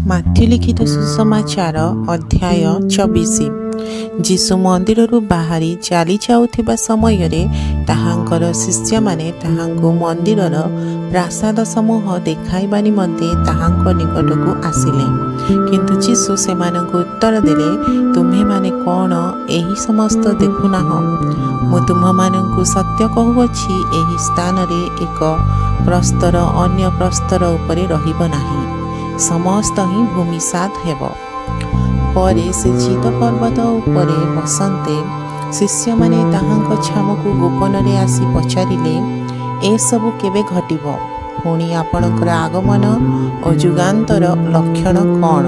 Matthew ଲିଖିତ ସୁସମାଚାର ଅଧ୍ୟାୟ 24। ଯୀଶୁ ମନ୍ଦିରରୁ ବାହାରି ଚାଲି ଯାଉଥିବା ସମୟରେ ତାହାଙ୍କର ଶିଷ୍ୟମାନେ ତାହାଙ୍କୁ ମନ୍ଦିରର ପ୍ରାସାଦ ସମୂହ ଦେଖାଇବା ନିମନ୍ତେ ତାହାଙ୍କ ନିକଟକୁ ଆସିଲେ। କିନ୍ତୁ ଯୀଶୁ ସେମାନଙ୍କୁ ଉତ୍ତର ଦେଲେ, ତୁମ୍ଭେମାନେ କ'ଣ ଏହି ସମସ୍ତ ଦେଖୁନାହଁ? ମୁଁ ତୁମ୍ଭମାନଙ୍କୁ ସତ୍ୟ କହୁଅଛି, ଏହି ସ୍ଥାନରେ ଏକ ପ୍ରସ୍ତର ଅନ୍ୟ ପ୍ରସ୍ତର ଉପରେ ରହିବ ନାହିଁ, ସମସ୍ତ ହିଁ ଭୂମିସାତ୍ ହେବ। ପରେ ସେ ଜିଦ ପର୍ବତ ଉପରେ ବସନ୍ତେ ଶିଷ୍ୟମାନେ ତାହାଙ୍କ ଛାମୁକୁ ଗୋପନରେ ଆସି ପଚାରିଲେ, ଏସବୁ କେବେ ଘଟିବ? ପୁଣି ଆପଣଙ୍କର ଆଗମନ ଓ ଯୁଗାନ୍ତର ଲକ୍ଷଣ କ'ଣ,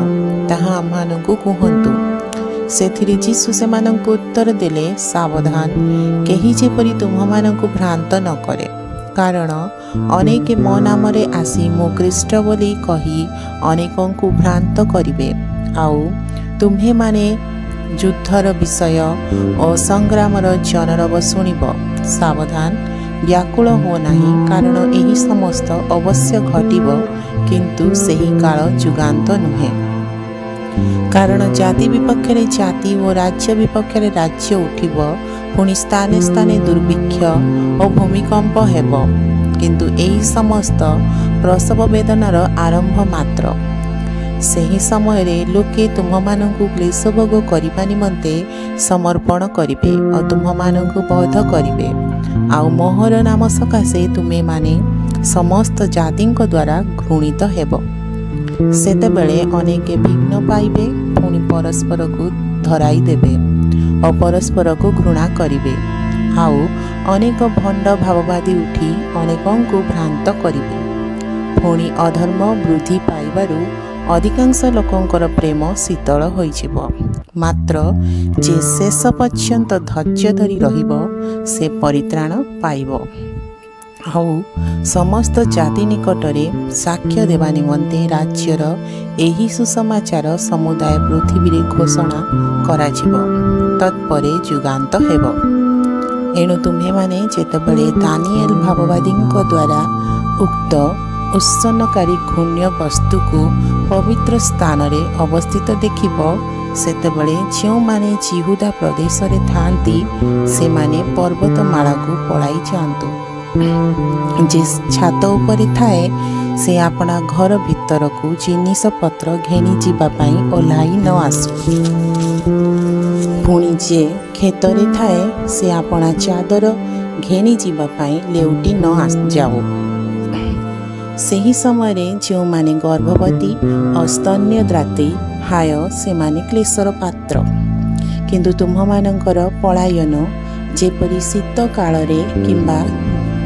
ତାହା ଆମମାନଙ୍କୁ କୁହନ୍ତୁ। ସେଥିରେ ଯୀଶୁ ସେମାନଙ୍କୁ ଉତ୍ତର ଦେଲେ, ସାବଧାନ, କେହି ଯେପରି ତୁମ୍ଭମାନଙ୍କୁ ଭ୍ରାନ୍ତ ନ କରେ। କାରଣ ଅନେକ ମୋ ନାମରେ ଆସି ମୁଁ ଖ୍ରୀଷ୍ଟ ବୋଲି କହି ଅନେକଙ୍କୁ ଭ୍ରାନ୍ତ କରିବେ। ଆଉ ତୁମ୍ଭେମାନେ ଯୁଦ୍ଧର ବିଷୟ ଓ ସଂଗ୍ରାମର ଜନରବ ଶୁଣିବ। ସାବଧାନ, ବ୍ୟାକୁଳ ହୁଅ ନାହିଁ, କାରଣ ଏହି ସମସ୍ତ ଅବଶ୍ୟ ଘଟିବ, କିନ୍ତୁ ସେହି କାଳ ଯୁଗାନ୍ତ ନୁହେଁ। କାରଣ ଜାତି ବିପକ୍ଷରେ ଜାତି ଓ ରାଜ୍ୟ ବିପକ୍ଷରେ ରାଜ୍ୟ ଉଠିବ, ପୁଣି ସ୍ଥାନେ ସ୍ଥାନେ ଦୁର୍ଭିକ୍ଷ ଓ ଭୂମିକମ୍ପ ହେବ। କିନ୍ତୁ ଏହି ସମସ୍ତ ପ୍ରସବ ବେଦନାର ଆରମ୍ଭ ମାତ୍ର। ସେହି ସମୟରେ ଲୋକେ ତୁମ୍ଭମାନଙ୍କୁ କ୍ଲେଶ ଭୋଗ କରିବା ନିମନ୍ତେ ସମର୍ପଣ କରିବେ ଓ ତୁମ୍ଭମାନଙ୍କୁ ବଧ କରିବେ। ଆଉ ମୋହର ନାମ ସକାଶେ ତୁମେମାନେ ସମସ୍ତ ଜାତିଙ୍କ ଦ୍ୱାରା ଘୃଣିତ ହେବ। ସେତେବେଳେ ଅନେକ ବିଘ୍ନ ପାଇବେ, ପୁଣି ପରସ୍ପରକୁ ଧରାଇ ଦେବେ ଓ ପରସ୍ପରକୁ ଘୃଣା କରିବେ। ଆଉ ଅନେକ ଭଣ୍ଡ ଭାବବାଦୀ ଉଠି ଅନେକଙ୍କୁ ଭ୍ରାନ୍ତ କରିବେ। ପୁଣି ଅଧର୍ମ ବୃଦ୍ଧି ପାଇବାରୁ ଅଧିକାଂଶ ଲୋକଙ୍କର ପ୍ରେମ ଶୀତଳ ହୋଇଯିବ। ମାତ୍ର ଯେ ଶେଷ ପର୍ଯ୍ୟନ୍ତ ଧୈର୍ଯ୍ୟ ଧରି ରହିବ, ସେ ପରିତ୍ରାଣ ପାଇବ। ଆଉ ସମସ୍ତ ଜାତି ନିକଟରେ ସାକ୍ଷ୍ୟ ଦେବା ନିମନ୍ତେ ରାଜ୍ୟର ଏହି ସୁସମାଚାର ସମୁଦାୟ ପୃଥିବୀରେ ଘୋଷଣା କରାଯିବ, ତତ୍ପରେ ଯୁଗାନ୍ତ ହେବ। ଏଣୁ ତୁମ୍ଭେମାନେ ଯେତେବେଳେ ଦାନିଏଲ ଭାବବାଦୀଙ୍କ ଦ୍ୱାରା ଉକ୍ତ ଉତ୍ସନ୍ନକାରୀ ଘୃଣ୍ୟ ବସ୍ତୁକୁ ପବିତ୍ର ସ୍ଥାନରେ ଅବସ୍ଥିତ ଦେଖିବ, ସେତେବେଳେ ଯେଉଁମାନେ ଜିହୁଦା ପ୍ରଦେଶରେ ଥାଆନ୍ତି ସେମାନେ ପର୍ବତମାଳାକୁ ପଳାଇ ଯାଆନ୍ତୁ। ଯେ ଛାତ ଉପରେ ଥାଏ ସେ ଆପଣା ଘର ଭିତରକୁ ଜିନିଷପତ୍ର ଘେନି ଯିବା ପାଇଁ ଓହ୍ଲାଇ ନ ଆସୁ। ପୁଣି ଯେ କ୍ଷେତରେ ଥାଏ ସେ ଆପଣା ଚାଦର ଘେନି ଯିବା ପାଇଁ ଲେଉଟି ନ ଯାଉ। ସେହି ସମୟରେ ଯେଉଁମାନେ ଗର୍ଭବତୀ ଓ ସ୍ତନ୍ୟଦାତ୍ରୀ, ହାୟ ସେମାନେ କ୍ଲେଶର ପାତ୍ର। କିନ୍ତୁ ତୁମ୍ଭମାନଙ୍କର ପଳାୟନ ଯେପରି ଶୀତ କାଳରେ କିମ୍ବା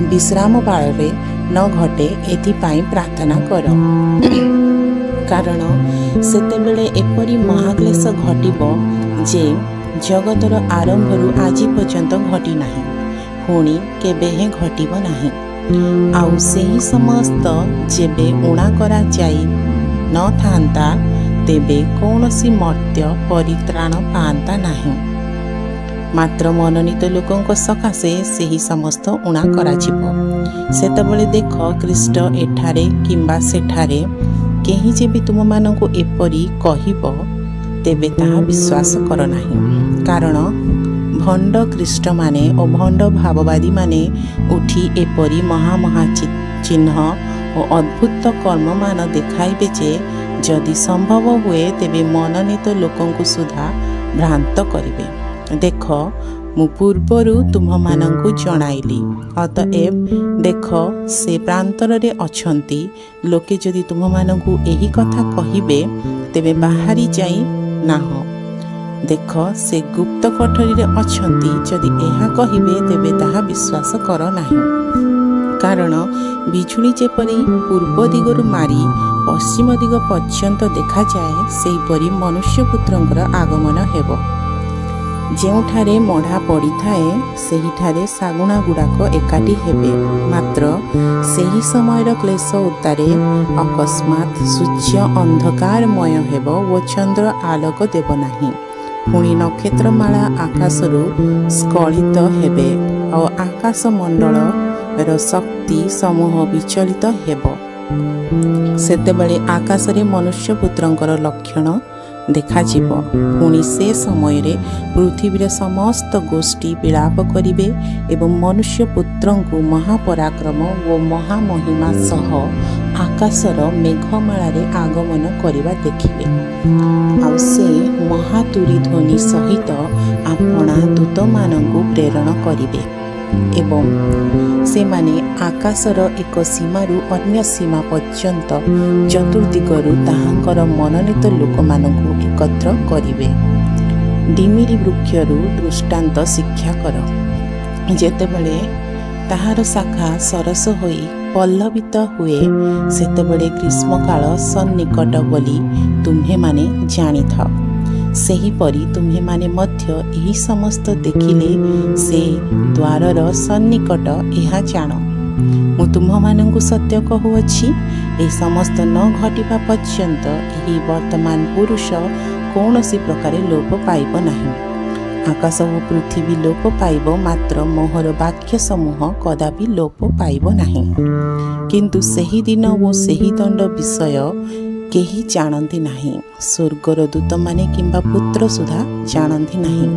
ବିଶ୍ରାମ କାଳରେ ନ ଘଟେ, ଏଥିପାଇଁ ପ୍ରାର୍ଥନା କର। କାରଣ ସେତେବେଳେ ଏପରି ମହାକ୍ଲେଶ ଘଟିବ ଯେ ଜଗତର ଆରମ୍ଭରୁ ଆଜି ପର୍ଯ୍ୟନ୍ତ ଘଟି ନାହିଁ, ପୁଣି କେବେ ହେଁ ଘଟିବ ନାହିଁ। ଆଉ ସେହି ସମସ୍ତ ଯେବେ ଊଣା କରାଯାଇ ନଥାନ୍ତା, ତେବେ କୌଣସି ମର୍ତ୍ତ୍ୟ ପରିତ୍ରାଣ ପାଆନ୍ତା ନାହିଁ। ମାତ୍ର ମନୋନୀତ ଲୋକଙ୍କ ସକାଶେ ସେହି ସମସ୍ତ ଊଣା କରାଯିବ। ସେତେବେଳେ ଦେଖ, ଖ୍ରୀଷ୍ଟ ଏଠାରେ କିମ୍ବା ସେଠାରେ, କେହି ଯେବେ ତୁମମାନଙ୍କୁ ଏପରି କହିବ, ତେବେ ତାହା ବିଶ୍ୱାସ କର ନାହିଁ। କାରଣ ଭଣ୍ଡ ଖ୍ରୀଷ୍ଟମାନେ ଓ ଭଣ୍ଡ ଭାବବାଦୀମାନେ ଉଠି ଏପରି ମହା ଚିହ୍ନ ଓ ଅଦ୍ଭୁତ କର୍ମମାନ ଦେଖାଇବେ ଯେ, ଯଦି ସମ୍ଭବ ହୁଏ ତେବେ ମନୋନୀତ ଲୋକଙ୍କୁ ସୁଦ୍ଧା ଭ୍ରାନ୍ତ କରିବେ। ଦେଖ, ମୁଁ ପୂର୍ବରୁ ତୁମ୍ଭମାନଙ୍କୁ ଜଣାଇଲି। ଅତଏବ ଦେଖ, ସେ ପ୍ରାନ୍ତରରେ ଅଛନ୍ତି। ଲୋକେ ଯଦି ତୁମ୍ଭମାନଙ୍କୁ ଏହି କଥା କହିବେ, ତେବେ ବାହାରି ଯାଇ ନାହଁ। ଦେଖ, ସେ ଗୁପ୍ତ କୋଠରୀରେ ଅଛନ୍ତି। ଯଦି ଏହା କହିବେ, ତେବେ ତାହା ବିଶ୍ୱାସ କର ନାହିଁ। କାରଣ ବିଜୁଳି ଯେପରି ପୂର୍ବ ଦିଗରୁ ମାରି ପଶ୍ଚିମ ଦିଗ ପର୍ଯ୍ୟନ୍ତ ଦେଖାଯାଏ, ସେହିପରି ମନୁଷ୍ୟପୁତ୍ରଙ୍କର ଆଗମନ ହେବ। ଯେଉଁଠାରେ ମଢ଼ା ପଡ଼ିଥାଏ ସେହିଠାରେ ଶାଗୁଣା ଗୁଡ଼ାକ ଏକାଠି ହେବେ। ମାତ୍ର ସେହି ସମୟର କ୍ଲେଶ ଉତ୍ତାରେ ଅକସ୍ମାତ୍ ସୂର୍ଯ୍ୟ ଅନ୍ଧକାରମୟ ହେବ ଓ ଚନ୍ଦ୍ର ଆଲୋକ ଦେବ ନାହିଁ। ପୁଣି ନକ୍ଷତ୍ରମାଳା ଆକାଶରୁ ସ୍ଖଳିତ ହେବେ ଓ ଆକାଶମଣ୍ଡଳର ଶକ୍ତି ସମୂହ ବିଚଳିତ ହେବ। सेतेबेले आकाशरे मनुष्य पुत्रंकर लक्षण देखाजिब। पुणी से समय रे पृथ्वीर समस्त गोष्ठी विलाप करिवे एवं मनुष्य पुत्रंकु महापराक्रम और महामहिमा सह आकाशर मेघमालारे आगमन करिबा देखिवे। आ से महातुरी ध्वनि सहित आपणा दूतमानंकु प्रेरण करिवे एवं से माने आकाशर एक सीमारु अन्य सीमा पर्यंत चतुर्दिगरु ताहांकर मनोनीत लोकमानंकु एकत्र करिवे। डिमिरी वृक्षरु दृष्टांत शिक्षा कर। जेतेबेले ताहार शाखा सरस होई पल्लवित हुए सेतेबेले ग्रीष्मकाल सन्निकट बोली तुम्हे माने जानी थाओ। सेहीपरि तुम्हे माने मध्य एही समस्त देखिले से द्वारर सन्निकट एहा जान। मु तुम्हमानंकु सत्य कहुअछि ए समस्त न घटिबा पर्यंत एही वर्तमान पुरुष कौनसी प्रकारे लोप पाइब नाही। आकाश ओ पृथ्वी लोप पाइब मात्र मोहर वाक्य समूह कदापि लोप पाइब नाही। किंतु सेही दिन ओ सेही दंड विषय केही जानती नाही। स्वर्गर दूत माने किंबा पुत्र सुधा जानती नाही,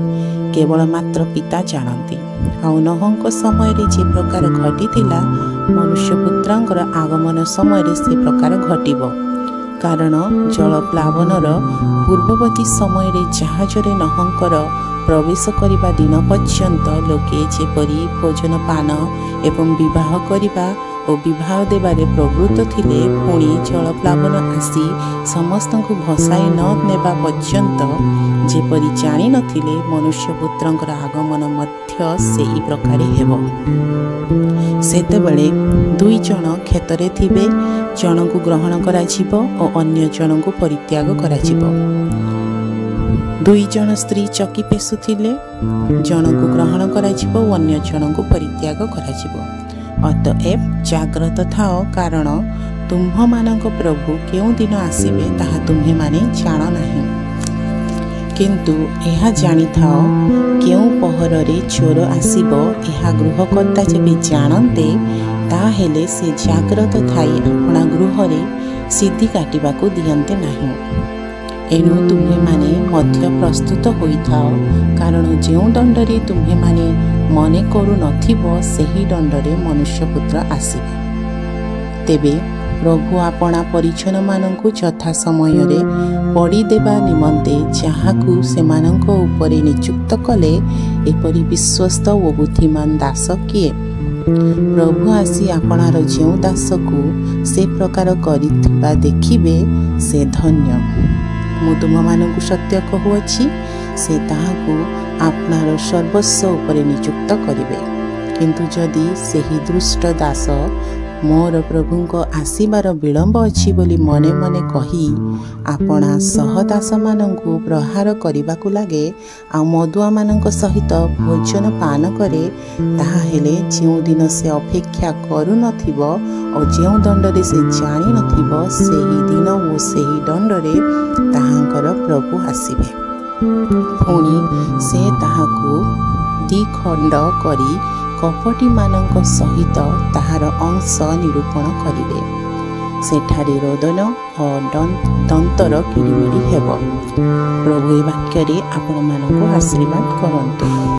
केवल मात्र पिता जानती। आ नोहंक समय रे जे प्रकार घटिथिला मनुष्य पुत्रंकर आगमन समय रे से प्रकार घटिबो। कारण जल प्लावनर पूर्ववर्ती समय रे जहाज रे नोहंकर प्रवेश करिबा दिन पर्यंत लोके जेपरि भोजन पान एवं विवाह करिबा और विवाह देवारे प्रवृत्त थिले, पुणी जल प्लावन आसी समस्त को भसाई न नेबा पर्यंत जेपरि जानी नथिले मनुष्य पुत्रंकर आगमन मध्य सेही प्रकारे हेबो। सेतेबेले दुई जन क्षेत्रे थिबे, जनकु ग्रहण कराजिबो और अन्य जनकु परित्याग कराजिबो। दुई जन स्त्री चकी पेसुथिले, जनकु ग्रहण कराजिबो और अन्य जनकु परित्याग कराजिबो। अतएव जाग्रत थाओ, कारण तुम्हमानंक प्रभु केउ दिन आसीबे ताहा तुम्हे माने जान नाही। किंतु एहा जानी थाओ केउ पहररे चोर आसीबो एहा गृहकर्ता जेबे जानते ताहेले से जाग्रत थाई अपना गृहरे सिद्धि काटिबाकू दियंते नाही। एणु तुम्हे माने मध्य प्रस्तुत होइथाओ, कारण जेउ दंडरे तुम्हे माने मने करू नथिबो सेही दंडरे मनुष्यपुत्र आसीबे। तेबे प्रभु आपणा परिजन मानंकु यथा समय रे पड़ी देबा निमंते जहाकू सेमानंक उपरे नियुक्त कले, एपरि विश्वस्त ओ बुद्धिमान दास किए? प्रभु आसी आपणार जेउ दासकू से प्रकार करिथिबा देखिबे से धन्य। मु तुममानंकु सत्य कहुअछि से ताहाकू आपणार सर्वस्व उपरे नियुक्त करिवे। किंतु जदि सेही दुष्ट दास मोर प्रभुंक आसीबार विलंब अछि बोली मने मने कही आपणा सहदास मानंकु प्रहार करिबाकू लागे आ मदुआ मानंक सहित भोजन पान करे, ताहा हेले जेउ दिन से अपेक्षा करू नथिबो और जेउ दंडरे से जानी नथिबो सेही दिन ओ सेही दंडरे ताहांकर प्रभु आसीबे। पुणी से ताहाकू द्विखंड करी कपटी मानंक सहित ताहार अंश निरूपण करिवे। सेठारे रोदन और दंतर किरिमिरी हेब। प्रभु ए वाक्य रे आपण मानंकु आशीर्वाद करंतु।